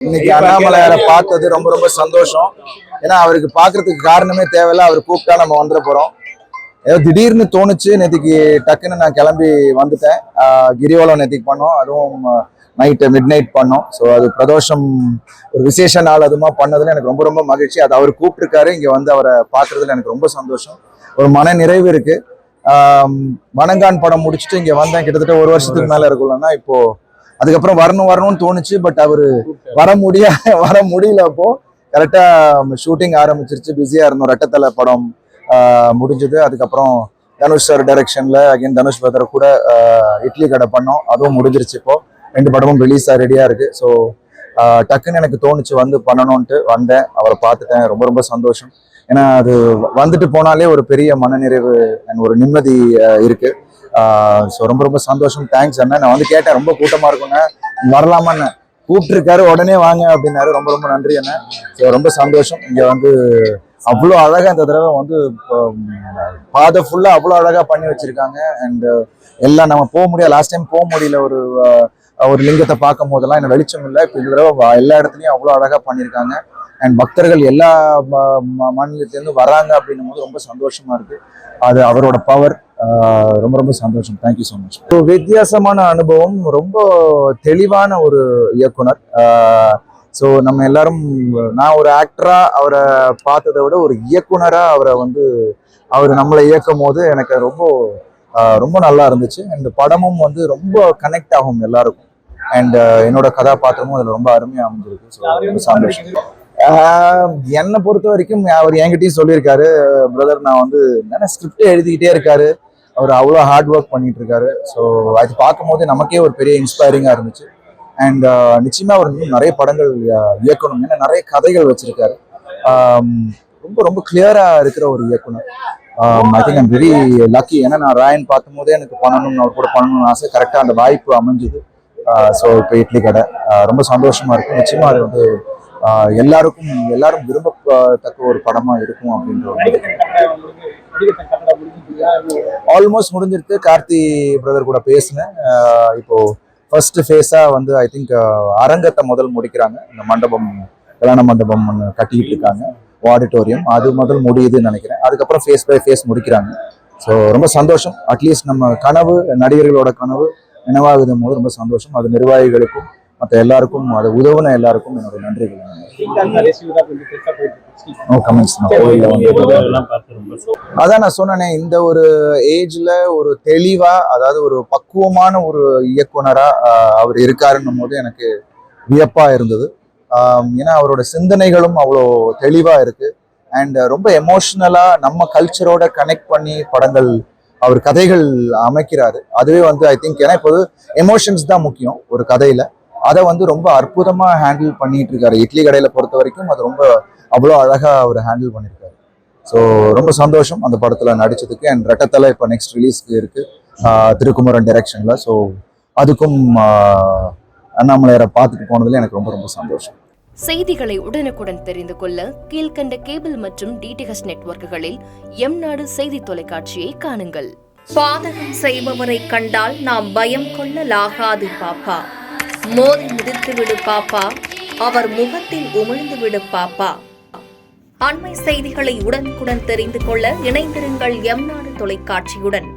இன்னைக்கு அண்ணாமலையாரை பார்த்தது ரொம்ப ரொம்ப சந்தோஷம். ஏன்னா அவருக்கு பாக்குறதுக்கு காரணமே தேவையில்ல, அவர் கூப்பிட்டா நம்ம வந்துட போறோம். ஏதோ திடீர்னு தோணுச்சு, நேற்றுக்கு டக்குன்னு நான் கிளம்பி வந்துட்டேன். கிரிவலம் நேற்றுக்கு பண்ணோம், அதுவும் நைட்டு மிட் பண்ணோம். ஸோ அது பிரதோஷம் ஒரு விசேஷ நாள் அதுமா பண்ணதுல எனக்கு ரொம்ப ரொம்ப மகிழ்ச்சி. அது அவர் கூப்பிட்டுருக்காரு, இங்க வந்து அவரை பார்க்கறதுல எனக்கு ரொம்ப சந்தோஷம், ஒரு மன நிறைவு இருக்கு. வணங்கான் படம் முடிச்சுட்டு இங்க வந்தேன், கிட்டத்தட்ட ஒரு வருஷத்துக்கு மேல இருக்கும்லன்னா. இப்போ அதுக்கப்புறம் வரணும்னு தோணுச்சு, பட் அவரு வர முடியல. அப்போ கரெக்டா ஷூட்டிங் ஆரம்பிச்சிருச்சு, பிஸியா இருந்தோம். ரெட்டத்தலை படம் முடிஞ்சது. அதுக்கப்புறம் தனுஷ் சார் டைரக்ஷன்ல அகைன் தனுஷ் பிரதர் கூட இட்லி கடை பண்ணோம், அதுவும் முடிஞ்சிருச்சு. இப்போ 2 படமும் ரிலீஸ் ரெடியா இருக்கு. ஸோ டக்குன்னு எனக்கு தோணுச்சு வந்து பண்ணணும்ட்டு வந்தேன், அவரை பார்த்துட்டேன். ரொம்ப ரொம்ப சந்தோஷம். ஏன்னா அது வந்துட்டு போனாலே ஒரு பெரிய மனநிறைவு அண்ட் ஒரு நிம்மதி இருக்கு. ஸோ ரொம்ப ரொம்ப சந்தோஷம். தேங்க்ஸ் அண்ணா. நான் வந்து கேட்டேன், ரொம்ப கூட்டமா இருக்குங்க, வரலாமான்னு. கூப்பிட்டுருக்காரு, உடனே வாங்க அப்படின்னாரு. ரொம்ப ரொம்ப நன்றி அண்ணா. ஸோ ரொம்ப சந்தோஷம். இங்க வந்து அவ்வளோ அழகா இந்த தடவை வந்து பாதை ஃபுல்லா அவ்வளோ அழகா பண்ணி வச்சிருக்காங்க. அண்ட் எல்லாம் நம்ம போக முடியாது, லாஸ்ட் டைம் போக முடியல. ஒரு லிங்கத்தை பார்க்கும் போதெல்லாம் எனக்கு வெளிச்சம் இல்லை. இப்போ இந்த தடவை எல்லா இடத்துலையும் அவ்வளோ அழகா பண்ணியிருக்காங்க. அண்ட் பக்தர்கள் எல்லா மாநிலத்திலேருந்து வராங்க அப்படின்னும் போது ரொம்ப சந்தோஷமா இருக்கு. அது அவரோட பவர். ரொம்ப ரொம்ப சந்தோஷம். Thank you so much. வித்தியாசமான அனுபவம், ரொம்ப தெளிவான ஒரு இயக்குனர். ஸோ நம்ம எல்லாரும், நான் ஒரு ஆக்டரா அவரை பார்த்ததை விட ஒரு இயக்குனரா அவரை வந்து அவர் நம்மளை இயக்கும் போது எனக்கு ரொம்ப ரொம்ப நல்லா இருந்துச்சு. அண்ட் படமும் வந்து ரொம்ப கனெக்ட் ஆகும் எல்லாருக்கும். அண்ட் என்னோட கதாபாத்திரமும் அதில் ரொம்ப அருமையாக அமைஞ்சிருக்கு. ஸோ ரொம்ப சந்தோஷம். என்னை பொறுத்த வரைக்கும் அவர் என்கிட்டயும் சொல்லியிருக்காரு, பிரதர் நான் வந்து என்ன ஸ்கிரிப்ட் எழுதிக்கிட்டே இருக்காரு, அவர் அவ்வளோ ஹார்ட் ஒர்க் பண்ணிட்டு இருக்காரு. ஸோ அது பார்க்கும்போது நமக்கே ஒரு பெரிய இன்ஸ்பைரிங்காக இருந்துச்சு. அண்ட் நிச்சயமா அவர் இன்னும் நிறைய படங்கள் இயக்கணும், ஏன்னா நிறைய கதைகள் வச்சிருக்காரு. ரொம்ப ரொம்ப கிளியரா இருக்கிற ஒரு இயக்குனர். I think I'm very lucky. ஏன்னா நான் ராயன் பார்க்கும் போதே எனக்கு பண்ணணும்னு, அவர் கூட பண்ணணும்னு ஆசை. கரெக்டாக அந்த வாய்ப்பு அமைஞ்சுது. ஸோ இப்போ இட்லி கடை ரொம்ப சந்தோஷமா இருக்கு. நிச்சயமா அது வந்து எல்லாரும் விரும்பத்தக்க ஒரு படமா இருக்கும் அப்படின்ற ஆல்மோஸ்ட் முடிஞ்சிருக்கு. கார்த்தி பிரதர் கூட பேசினேன். இப்போ ஃபர்ஸ்ட் ஃபேஸா வந்து ஐ திங்க் அரங்கத்தை முதல் முடிக்கிறாங்க. இந்த மண்டபம், கல்யாண மண்டபம் ஒன்று கட்டிட்டு இருக்காங்க, ஆடிட்டோரியம், அது முதல் முடியுதுன்னு நினைக்கிறேன். அதுக்கப்புறம் ஃபேஸ் பை ஃபேஸ் முடிக்கிறாங்க. ஸோ ரொம்ப சந்தோஷம். அட்லீஸ்ட் நம்ம கனவு, நடிகர்களோட கனவு நினைவாகுது போது ரொம்ப சந்தோஷம். அது நிர்வாகிகளுக்கும் மற்ற எல்லாருக்கும், அதை உதவுன எல்லாருக்கும் என்னோட நன்றிகள். அதான் நான் சொன்னேனே, இந்த ஒரு ஏஜ்ல ஒரு தெளிவா, அதாவது ஒரு பக்குவமான ஒரு இயக்குனரா அவர் இருக்காருன்னும் போது எனக்கு வியப்பா இருந்தது. ஏன்னா அவரோட சிந்தனைகளும் அவ்வளோ தெளிவா இருக்கு. அண்ட் ரொம்ப எமோஷ்னலா நம்ம கல்ச்சரோட கனெக்ட் பண்ணி படங்கள், அவர் கதைகள் அமைக்கிறாரு. அதுவே வந்து ஐ திங்க், ஏன்னா இப்போ எமோஷன்ஸ் தான் முக்கியம் ஒரு கதையில, அதை வந்து ரொம்ப அற்புதமா ஹேண்டில் பண்ணிட்டு இருக்காரு. இட்லி கடையில பொறுத்த வரைக்கும் அது ரொம்ப அவ்வளோ அழகா அவர் ஹேண்டில் பண்ணியிருக்காரு. ஸோ ரொம்ப சந்தோஷம் அந்த படத்துல நடிச்சதுக்கு. அண்ட் ரெட்டத்தலை இப்போ நெக்ஸ்ட் ரிலீஸ்க்கு இருக்கு, திருக்குமரன் டைரக்ஷன்ல. ஸோ அதுக்கும் அண்ணாமலையாரை பார்த்துட்டு போனதுல எனக்கு ரொம்ப ரொம்ப சந்தோஷம். செய்திகளை உடனுக்குடன் தெரிந்து கொள்ள கீழ்கண்ட கேபிள் மற்றும் டிடிஹெச் நெட்வொர்க்குகளில் எம்நாடு செய்தி தொலைக்காட்சியை காணுங்கள். பாதகம் செய்பவரை கண்டால் நாம் பயம் கொள்ளலாகாது பாப்பா. மோதி மிதித்து விடு பாப்பா, அவர் முகத்தில் உமிழ்ந்து விடு பாப்பா. அண்மை செய்திகளை உடனுக்குடன் தெரிந்து கொள்ள இணைந்திருங்கள் எம்நாடு தொலைக்காட்சியுடன்.